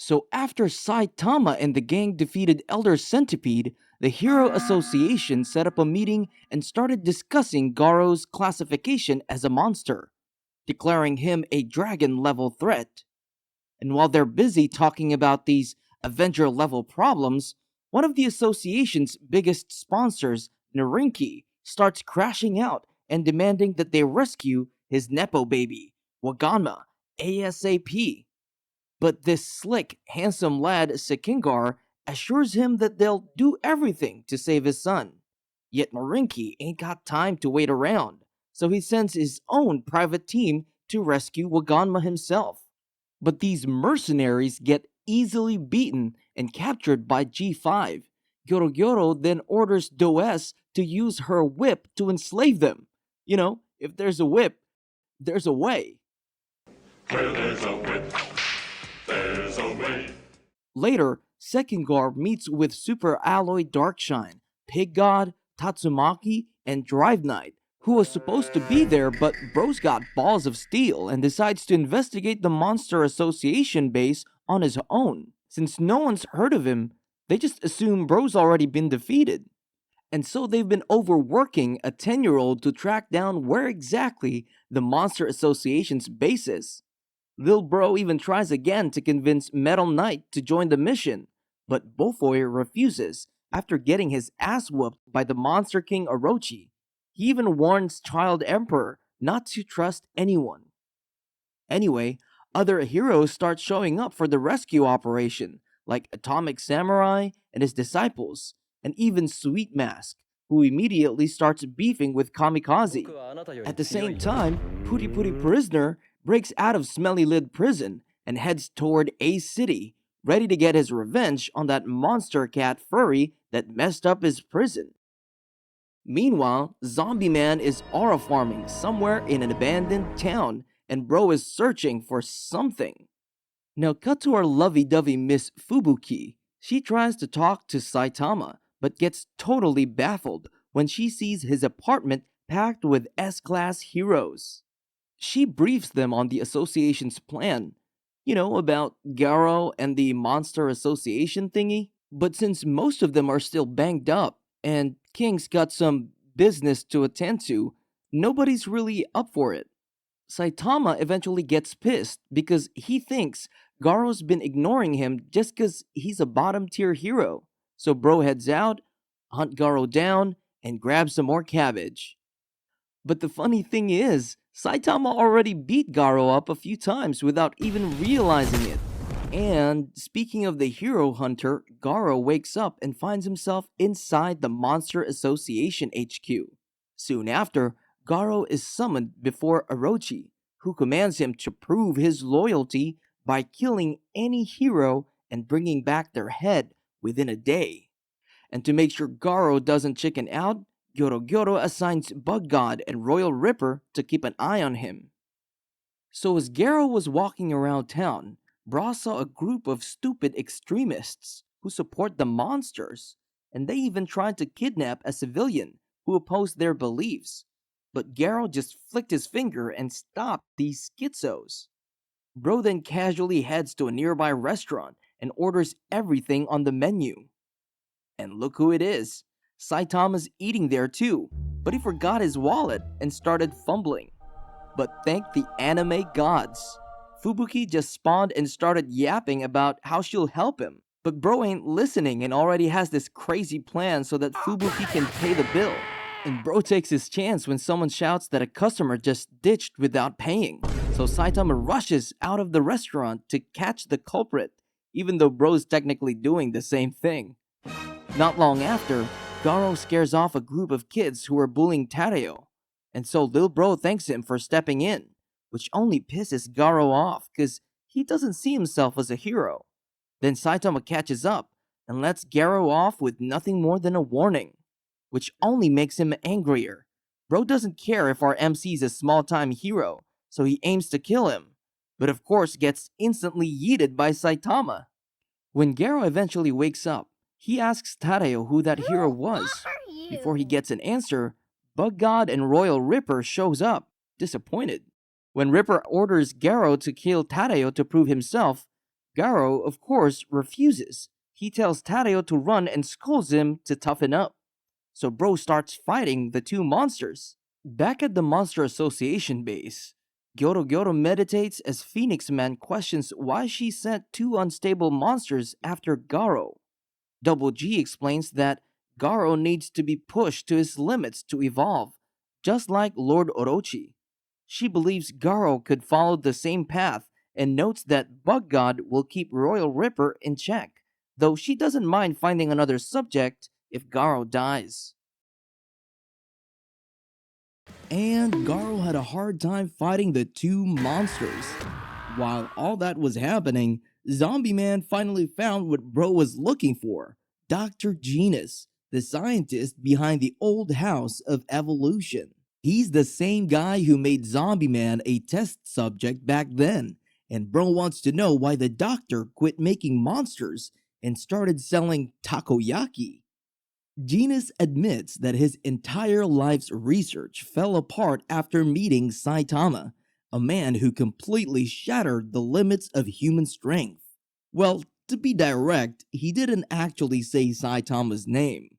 So after Saitama and the gang defeated Elder Centipede, the Hero Association set up a meeting and started discussing Garou's classification as a monster, declaring him a dragon level threat. And while they're busy talking about these Avenger level problems, one of the association's biggest sponsors, Narinki, starts crashing out and demanding that they rescue his Nepo baby, Waganma, ASAP. But this slick, handsome lad, Sekingar, assures him that they'll do everything to save his son. Yet Narinki ain't got time to wait around, so he sends his own private team to rescue Waganma himself. But these mercenaries get easily beaten and captured by G5. Gyoro then orders Does to use her whip to enslave them. You know, if there's a whip, there's a way. Where there's a whip, there's a way. Later, Sekingar meets with Super Alloy Darkshine, Pig God, Tatsumaki, and Drive Knight, who was supposed to be there, but Bro's got balls of steel and decides to investigate the Monster Association base on his own. Since no one's heard of him, they just assume Bro's already been defeated. And so they've been overworking a 10-year-old to track down where exactly the Monster Association's base is. Lil Bro even tries again to convince Metal Knight to join the mission, but Bofoy refuses after getting his ass whooped by the Monster King Orochi. He even warns Child Emperor not to trust anyone. Anyway, other heroes start showing up for the rescue operation, like Atomic Samurai and his disciples, and even Sweet Mask, who immediately starts beefing with Kamikaze. At the same time, Puri Puri Prisoner breaks out of Smelly Lid Prison and heads toward Ace City, ready to get his revenge on that monster cat furry that messed up his prison. Meanwhile, Zombie Man is aura farming somewhere in an abandoned town, and Bro is searching for something. Now cut to our lovey-dovey Miss Fubuki. She tries to talk to Saitama, but gets totally baffled when she sees his apartment packed with S-Class heroes. She briefs them on the association's plan, about Garou and the Monster Association thingy. But since most of them are still banged up, and King's got some business to attend to, nobody's really up for it. Saitama eventually gets pissed because he thinks Garou's been ignoring him just because he's a bottom tier hero. So Bro heads out, hunt Garou down, and grabs some more cabbage. But the funny thing is, Saitama already beat Garou up a few times without even realizing it. And speaking of the hero hunter, Garou wakes up and finds himself inside the Monster Association HQ. Soon after, Garou is summoned before Orochi, who commands him to prove his loyalty by killing any hero and bringing back their head within a day. And to make sure Garou doesn't chicken out, Gyoro assigns Bug God and Royal Ripper to keep an eye on him. So as Garou was walking around town, Bra saw a group of stupid extremists who support the monsters, and they even tried to kidnap a civilian who opposed their beliefs. But Garou just flicked his finger and stopped these schizos. Bro then casually heads to a nearby restaurant and orders everything on the menu. And look who it is. Saitama's eating there too, but he forgot his wallet and started fumbling. But thank the anime gods. Fubuki just spawned and started yapping about how she'll help him. But Bro ain't listening and already has this crazy plan so that Fubuki can pay the bill. And Bro takes his chance when someone shouts that a customer just ditched without paying. So Saitama rushes out of the restaurant to catch the culprit, even though Bro's technically doing the same thing. Not long after, Garou scares off a group of kids who are bullying Tadeo, and so Lil Bro thanks him for stepping in, which only pisses Garou off because he doesn't see himself as a hero. Then Saitama catches up and lets Garou off with nothing more than a warning, which only makes him angrier. Bro doesn't care if our MC's a small-time hero, so he aims to kill him, but of course gets instantly yeeted by Saitama. When Garou eventually wakes up, he asks Tadeo who that hero was. Before he gets an answer, Bug God and Royal Ripper shows up, disappointed. When Ripper orders Garou to kill Tadeo to prove himself, Garou, of course, refuses. He tells Tadeo to run and scolds him to toughen up. So Bro starts fighting the two monsters. Back at the Monster Association base, Gyoro Gyoro meditates as Phoenix Man questions why she sent two unstable monsters after Garo. Double G explains that Garo needs to be pushed to his limits to evolve, just like Lord Orochi. She believes Garo could follow the same path and notes that Bug God will keep Royal Ripper in check, though she doesn't mind finding another subject if Garo dies. And Garo had a hard time fighting the two monsters. While all that was happening, Zombie Man finally found what Bro was looking for: Dr. Genos, the scientist behind the old house of evolution. He's the same guy who made Zombie Man a test subject back then, and Bro wants to know why the doctor quit making monsters and started selling takoyaki. Genos admits that his entire life's research fell apart after meeting Saitama, a man who completely shattered the limits of human strength. Well, to be direct, he didn't actually say Saitama's name,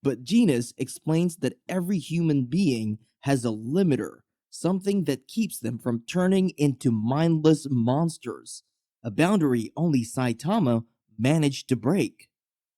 but Genos explains that every human being has a limiter, something that keeps them from turning into mindless monsters, a boundary only Saitama managed to break.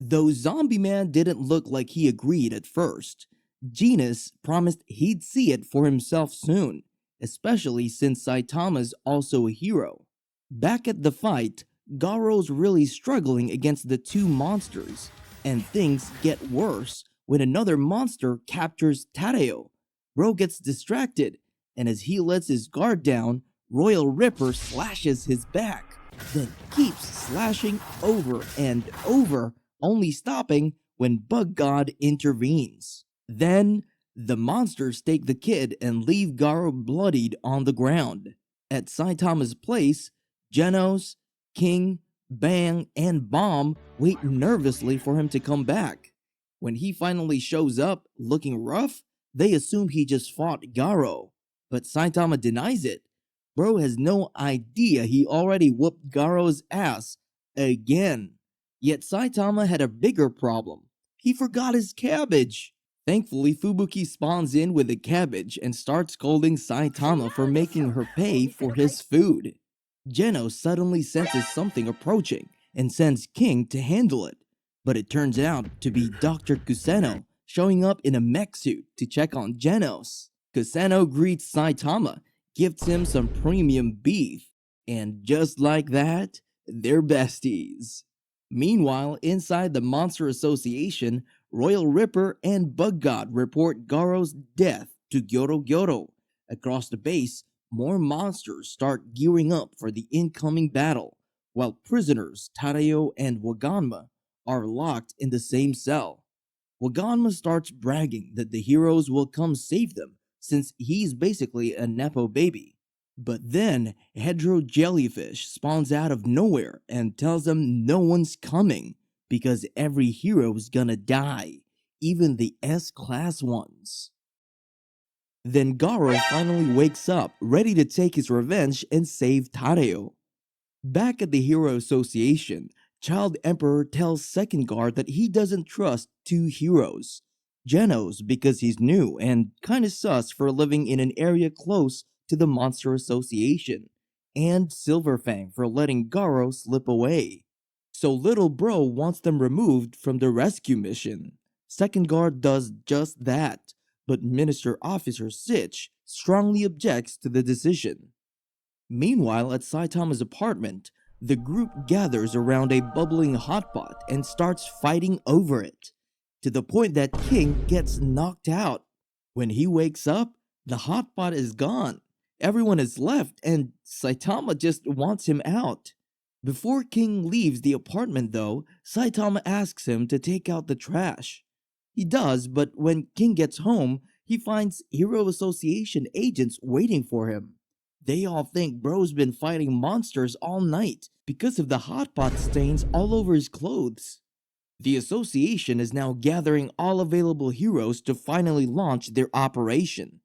Though Zombie Man didn't look like he agreed at first, Genos promised he'd see it for himself soon, especially since Saitama's also a hero. Back at the fight, Garo's really struggling against the two monsters, and things get worse when another monster captures Tadeo. Bro gets distracted, and as he lets his guard down, Royal Ripper slashes his back, then keeps slashing over and over, only stopping when Bug God intervenes. Then, the monsters take the kid and leave Garou bloodied on the ground. At Saitama's place, Genos, King, Bang, and Bomb wait nervously for him to come back. When he finally shows up, looking rough, they assume he just fought Garou, but Saitama denies it. Bro has no idea he already whooped Garou's ass again. Yet Saitama had a bigger problem. He forgot his cabbage. Thankfully, Fubuki spawns in with a cabbage and starts scolding Saitama for making her pay for his food. Genos suddenly senses something approaching and sends King to handle it, but it turns out to be Dr. Kuseno showing up in a mech suit to check on Genos. Kuseno greets Saitama, gives him some premium beef, and just like that, they're besties. Meanwhile, inside the Monster Association, Royal Ripper and Bug God report Garou's death to Gyoro Gyoro. Across the base, more monsters start gearing up for the incoming battle, while prisoners Tadeo and Waganma are locked in the same cell. Waganma starts bragging that the heroes will come save them, since he's basically a Nepo baby. But then, Hedro Jellyfish spawns out of nowhere and tells them no one's coming, because every hero's gonna die, even the S-class ones. Then Garou finally wakes up, ready to take his revenge and save Tadeo. Back at the Hero Association, Child Emperor tells Second Guard that he doesn't trust two heroes. Genos because he's new and kinda sus for living in an area close to the Monster Association, and Silverfang for letting Garou slip away. So Little Bro wants them removed from the rescue mission. Second Guard does just that, but Minister Officer Sitch strongly objects to the decision. Meanwhile, at Saitama's apartment, the group gathers around a bubbling hotpot and starts fighting over it, to the point that King gets knocked out. When he wakes up, the hotpot is gone. Everyone is left, and Saitama just wants him out. Before King leaves the apartment, though, Saitama asks him to take out the trash. He does, but when King gets home, he finds Hero Association agents waiting for him. They all think Bro's been fighting monsters all night because of the hotpot stains all over his clothes. The association is now gathering all available heroes to finally launch their operation.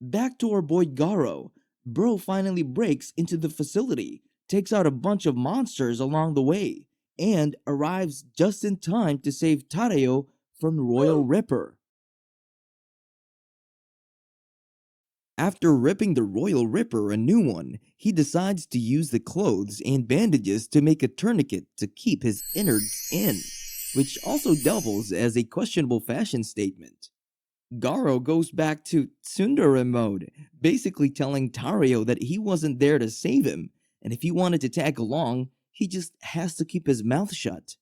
Back to our boy Garou, Bro finally breaks into the facility, takes out a bunch of monsters along the way, and arrives just in time to save Tareo from Royal Ripper. After ripping the Royal Ripper a new one, he decides to use the clothes and bandages to make a tourniquet to keep his innards in, which also doubles as a questionable fashion statement. Garou goes back to tsundere mode, basically telling Tario that he wasn't there to save him, and if he wanted to tag along, he just has to keep his mouth shut.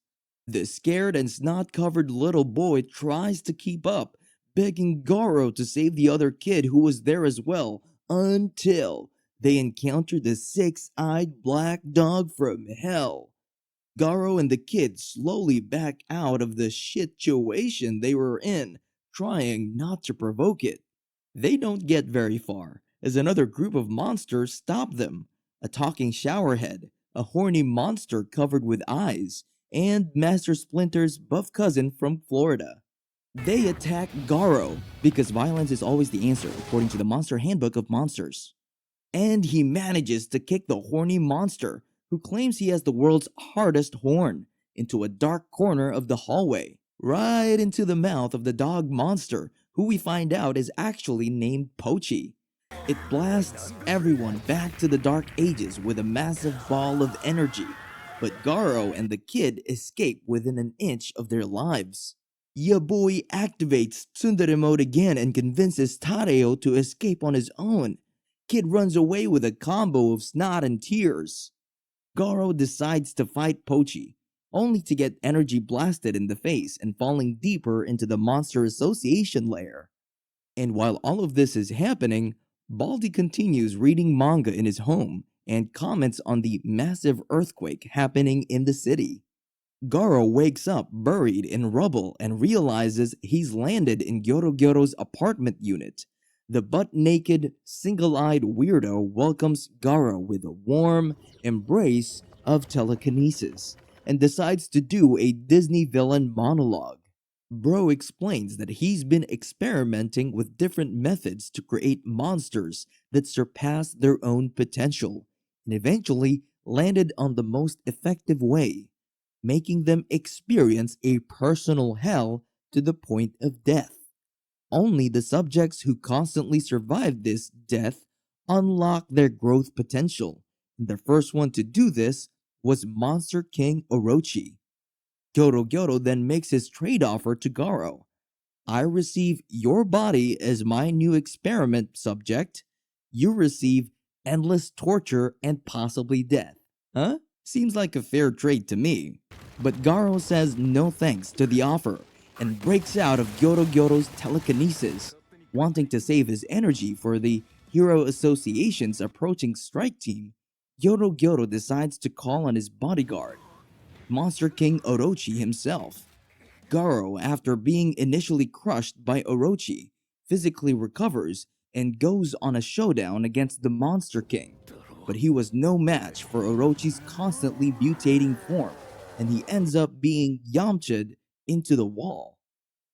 The scared and snot-covered little boy tries to keep up, begging Garou to save the other kid who was there as well, until they encounter the six-eyed black dog from hell. Garou and the kid slowly back out of the situation they were in, trying not to provoke it. They don't get very far, as another group of monsters stop them. A talking showerhead, a horny monster covered with eyes, and Master Splinter's buff cousin from Florida. They attack Garou, because violence is always the answer, according to the Monster Handbook of Monsters. And he manages to kick the horny monster, who claims he has the world's hardest horn, into a dark corner of the hallway, right into the mouth of the dog monster, who we find out is actually named Pochi. It blasts everyone back to the Dark Ages with a massive ball of energy, but Garou and the kid escape within an inch of their lives. Ya boy activates tsundere mode again and convinces Tareo to escape on his own. Kid runs away with a combo of snot and tears. Garou decides to fight Pochi, only to get energy blasted in the face and falling deeper into the Monster Association lair. And while all of this is happening, Baldi continues reading manga in his home and comments on the massive earthquake happening in the city. Garou wakes up buried in rubble and realizes he's landed in Gyoro's apartment unit. The butt-naked, single-eyed weirdo welcomes Garou with a warm embrace of telekinesis and decides to do a Disney villain monologue. Bro explains that he's been experimenting with different methods to create monsters that surpass their own potential, and eventually landed on the most effective way, making them experience a personal hell to the point of death. Only the subjects who constantly survive this death unlock their growth potential, and the first one to do this was Monster King Orochi. Gyoro then makes his trade offer to Garou. I receive your body as my new experiment subject. You receive endless torture and possibly death. Huh? Seems like a fair trade to me. But Garou says no thanks to the offer and breaks out of Gyoro's telekinesis, wanting to save his energy for the Hero Association's approaching strike team. Gyoro decides to call on his bodyguard, Monster King Orochi himself. Garou, after being initially crushed by Orochi, physically recovers and goes on a showdown against the Monster King. But he was no match for Orochi's constantly mutating form, and he ends up being Yamcha'd into the wall.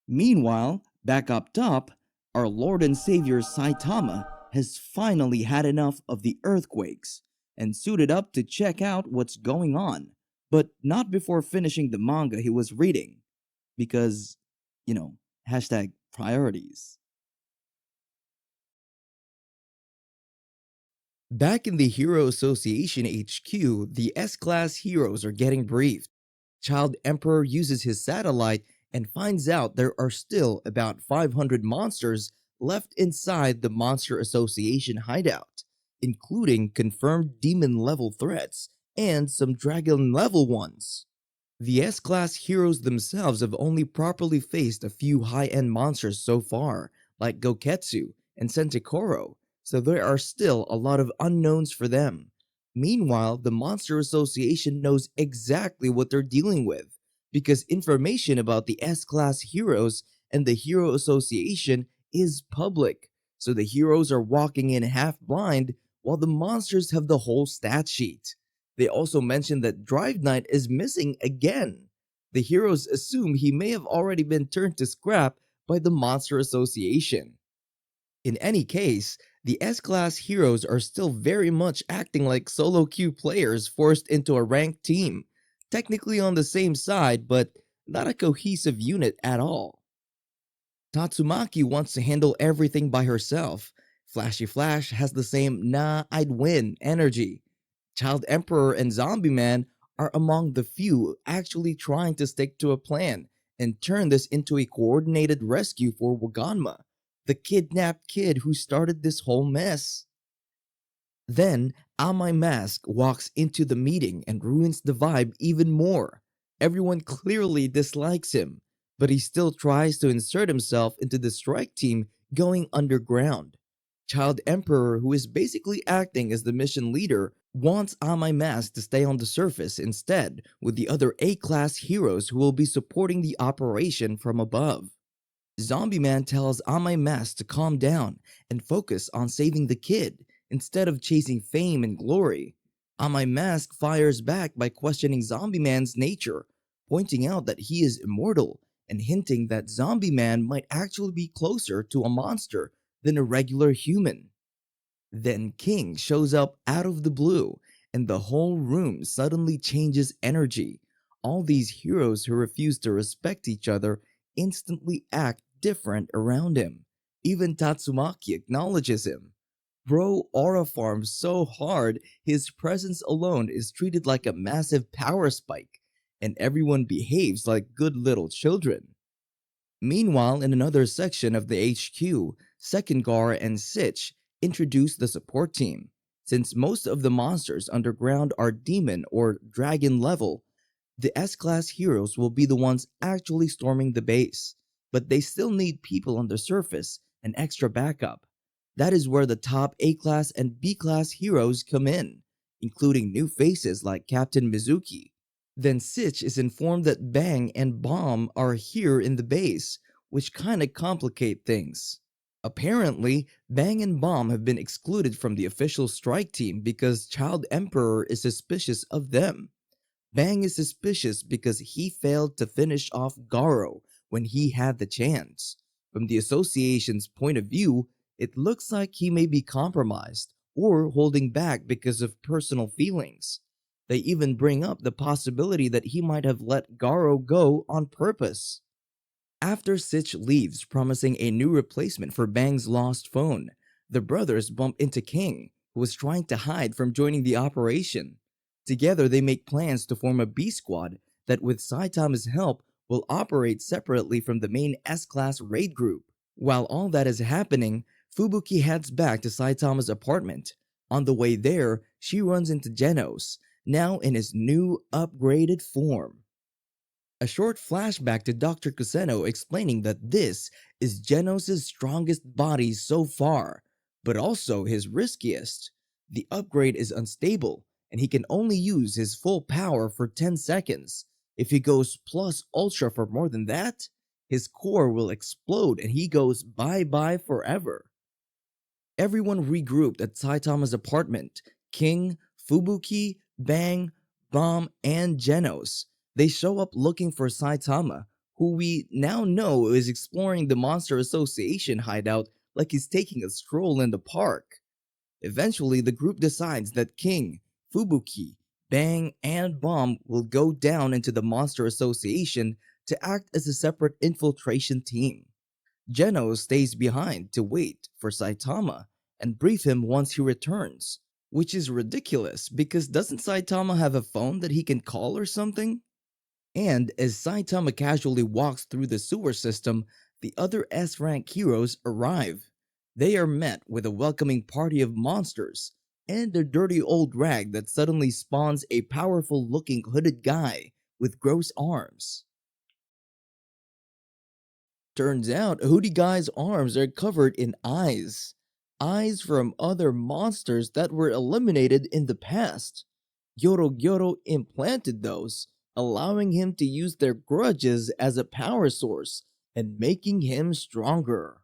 Meanwhile, back up top, our Lord and Savior Saitama has finally had enough of the earthquakes and suited up to check out what's going on, but not before finishing the manga he was reading, because, hashtag priorities. Back in the Hero Association HQ, the S-Class heroes are getting briefed. Child Emperor uses his satellite and finds out there are still about 500 monsters left inside the Monster Association hideout, including confirmed demon-level threats and some dragon-level ones. The S-Class heroes themselves have only properly faced a few high-end monsters so far, like Goketsu and Sentikoro, so there are still a lot of unknowns for them. Meanwhile, the Monster Association knows exactly what they're dealing with, because information about the S-Class heroes and the Hero Association is public, so the heroes are walking in half-blind while the monsters have the whole stat sheet. They also mention that Drive Knight is missing again. The heroes assume he may have already been turned to scrap by the Monster Association. In any case, the S-Class heroes are still very much acting like solo queue players forced into a ranked team, technically on the same side, but not a cohesive unit at all. Tatsumaki wants to handle everything by herself. Flashy Flash has the same nah, I'd win energy. Child Emperor and Zombie Man are among the few actually trying to stick to a plan and turn this into a coordinated rescue for Waganma, the kidnapped kid who started this whole mess. Then, Amai Mask walks into the meeting and ruins the vibe even more. Everyone clearly dislikes him, but he still tries to insert himself into the strike team going underground. Child Emperor, who is basically acting as the mission leader, wants Amai Mask to stay on the surface instead with the other A-class heroes who will be supporting the operation from above. Zombie Man tells Amai Mask to calm down and focus on saving the kid instead of chasing fame and glory. Amai Mask fires back by questioning Zombie Man's nature, pointing out that he is immortal and hinting that Zombie Man might actually be closer to a monster than a regular human. Then King shows up out of the blue, and the whole room suddenly changes energy. All these heroes who refuse to respect each other instantly act different around him. Even Tatsumaki acknowledges him. Bro aura farms so hard, his presence alone is treated like a massive power spike, and everyone behaves like good little children. Meanwhile, in another section of the HQ, Second Gar and Sitch introduce the support team. Since most of the monsters underground are demon or dragon level, the S-Class heroes will be the ones actually storming the base. But they still need people on the surface and extra backup. That is where the top A-Class and B-Class heroes come in, including new faces like Captain Mizuki. Then Sitch is informed that Bang and Bomb are here in the base, which kinda complicate things. Apparently, Bang and Bomb have been excluded from the official strike team because Child Emperor is suspicious of them. Bang is suspicious because he failed to finish off Garou when he had the chance. From the association's point of view, it looks like he may be compromised or holding back because of personal feelings. They even bring up the possibility that he might have let Garou go on purpose. After Sitch leaves, promising a new replacement for Bang's lost phone, the brothers bump into King, who was trying to hide from joining the operation. Together, they make plans to form a B squad that, with Saitama's help, will operate separately from the main S-Class raid group. While all that is happening, Fubuki heads back to Saitama's apartment. On the way there, she runs into Genos, now in his new, upgraded form. A short flashback to Dr. Kuseno explaining that this is Genos' strongest body so far, but also his riskiest. The upgrade is unstable, and he can only use his full power for 10 seconds. If he goes plus ultra for more than that, his core will explode and he goes bye-bye forever. Everyone regrouped at Saitama's apartment. King, Fubuki, Bang, Bomb, and Genos. They show up looking for Saitama, who we now know is exploring the Monster Association hideout like he's taking a stroll in the park. Eventually, the group decides that King, Fubuki, Bang, and Bomb will go down into the Monster Association to act as a separate infiltration team. Genos stays behind to wait for Saitama and brief him once he returns, which is ridiculous because doesn't Saitama have a phone that he can call or something? And as Saitama casually walks through the sewer system, the other S-rank heroes arrive. They are met with a welcoming party of monsters and a dirty old rag that suddenly spawns a powerful looking hooded guy with gross arms. Turns out, Hoodie Guy's arms are covered in eyes. Eyes from other monsters that were eliminated in the past. Gyoro Gyoro implanted those, allowing him to use their grudges as a power source and making him stronger.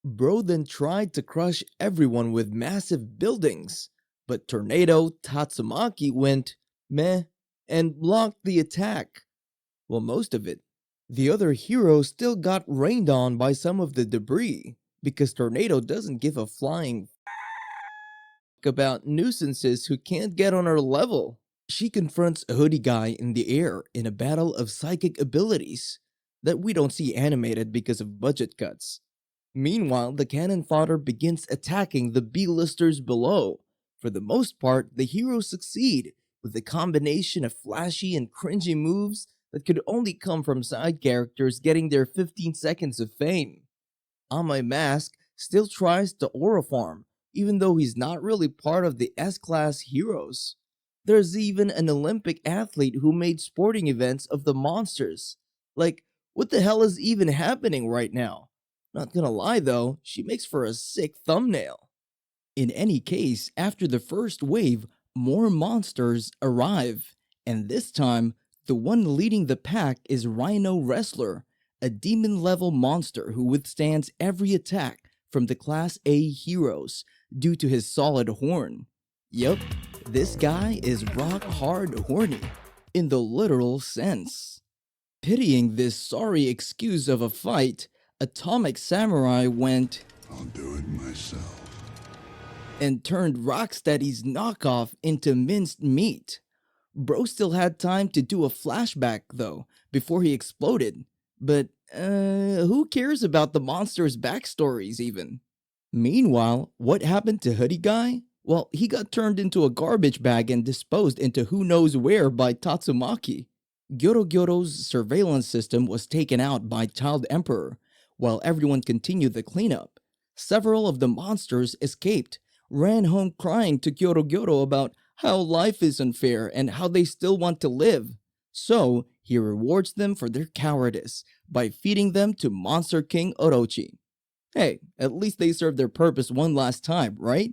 Bro then tried to crush everyone with massive buildings, but Tornado Tatsumaki went meh and blocked the attack. Well, most of it. The other heroes still got rained on by some of the debris. because Tornado doesn't give a flying about nuisances who can't get on her level. She confronts a hoodie guy in the air in a battle of psychic abilities that we don't see animated because of budget cuts. Meanwhile, the cannon fodder begins attacking the B-listers below. For the most part, the heroes succeed with a combination of flashy and cringy moves that could only come from side characters getting their 15 seconds of fame. On My Mask still tries to aura farm, even though he's not really part of the S-class heroes. There's even an Olympic athlete who made sporting events of the monsters. Like, what the hell is even happening right now? Not gonna lie though, she makes for a sick thumbnail. In any case, after the first wave, more monsters arrive, and this time, the one leading the pack is Rhino Wrestler, a demon-level monster who withstands every attack from the Class A heroes due to his solid horn. Yup, this guy is rock hard horny, in the literal sense. Pitying this sorry excuse of a fight, Atomic Samurai went, I'll do it myself. and turned Rocksteady's knockoff into minced meat. Bro still had time to do a flashback though, before he exploded. But, who cares about the monster's backstories even? Meanwhile, what happened to Hoodie Guy? Well, he got turned into a garbage bag and disposed into who knows where by Tatsumaki. Gyoro's surveillance system was taken out by Child Emperor, while everyone continued the cleanup. Several of the monsters escaped, ran home crying to Gyoro about how life is unfair and how they still want to live. So, he rewards them for their cowardice by feeding them to Monster King Orochi. Hey, at least they served their purpose one last time, right?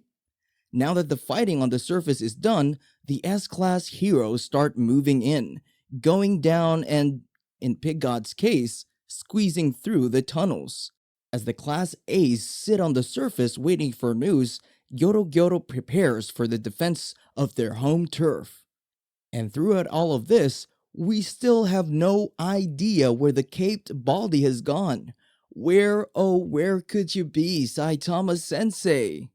Now that the fighting on the surface is done, the S-class heroes start moving in, going down and, in Pig God's case, squeezing through the tunnels. As the Class A's sit on the surface waiting for news, Gyoro prepares for the defense of their home turf. And throughout all of this, we still have no idea where the caped Baldy has gone. Where, oh, where could you be, Saitama-sensei?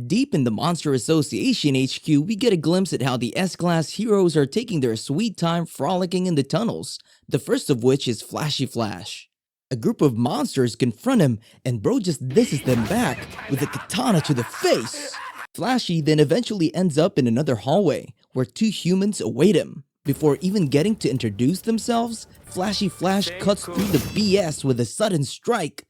Deep in the Monster Association HQ, we get a glimpse at how the S-Class heroes are taking their sweet time frolicking in the tunnels, the first of which is Flashy Flash. A group of monsters confront him, and bro just disses them back with a katana to the face. Flashy then eventually ends up in another hallway, where two humans await him. Before even getting to introduce themselves, Flashy Flash cuts through the BS with a sudden strike.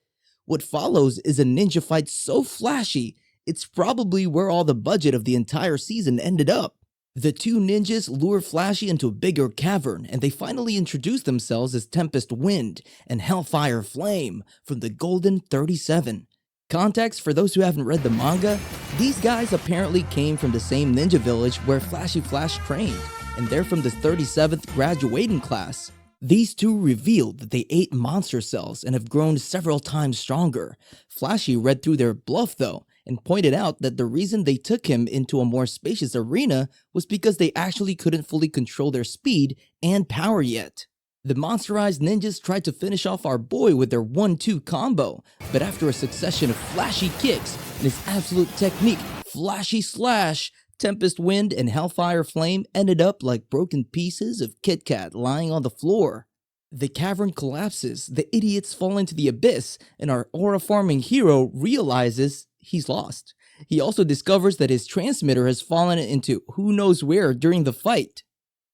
What follows is a ninja fight so flashy, it's probably where all the budget of the entire season ended up. The two ninjas lure Flashy into a bigger cavern, and they finally introduce themselves as Tempest Wind and Hellfire Flame from the Golden 37. Context for those who haven't read the manga, these guys apparently came from the same ninja village where Flashy Flash trained, and they're from the 37th graduating class. These two revealed that they ate monster cells and have grown several times stronger. Flashy read through their bluff though, and pointed out that the reason they took him into a more spacious arena was because they actually couldn't fully control their speed and power yet. The monsterized ninjas tried to finish off our boy with their 1-2 combo, but after a succession of flashy kicks and his absolute technique, Flashy Slash, Tempest Wind and Hellfire Flame ended up like broken pieces of Kit Kat lying on the floor. The cavern collapses, the idiots fall into the abyss, and our aura-farming hero realizes he's lost. He also discovers that his transmitter has fallen into who knows where during the fight.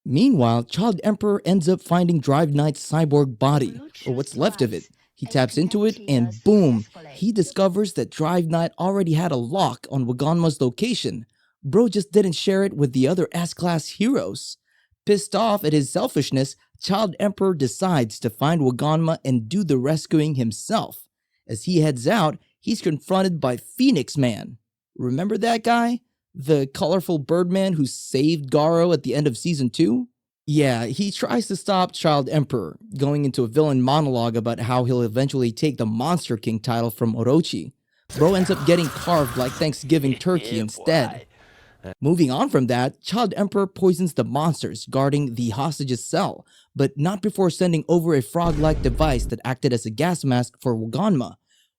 Meanwhile, Child Emperor ends up finding Drive Knight's cyborg body, or what's left of it. He taps into it and boom, he discovers that Drive Knight already had a lock on Waganma's location. Bro just didn't share it with the other S-Class heroes. Pissed off at his selfishness, Child Emperor decides to find Waganma and do the rescuing himself. As he heads out, he's confronted by Phoenix Man. Remember that guy? The colorful Birdman who saved Garou at the end of Season 2? Yeah, he tries to stop Child Emperor, going into a villain monologue about how he'll eventually take the Monster King title from Orochi. Bro ends up getting carved like Thanksgiving turkey instead. Moving on from that, Child Emperor poisons the monsters guarding the hostage's cell, but not before sending over a frog-like device that acted as a gas mask for Waganma.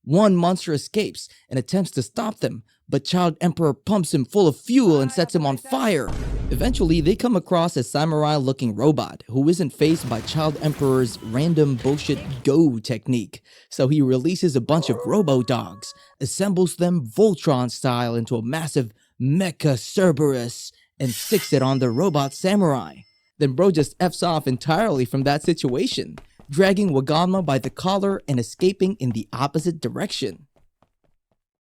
One monster escapes and attempts to stop them, but Child Emperor pumps him full of fuel and sets him on fire. Eventually, they come across a samurai-looking robot who isn't faced by Child Emperor's random bullshit go technique, so he releases a bunch of robo-dogs, assembles them Voltron style into a massive mecha Cerberus, and sticks it on the robot samurai. Then bro just F's off entirely from that situation, dragging Waganma by the collar and escaping in the opposite direction.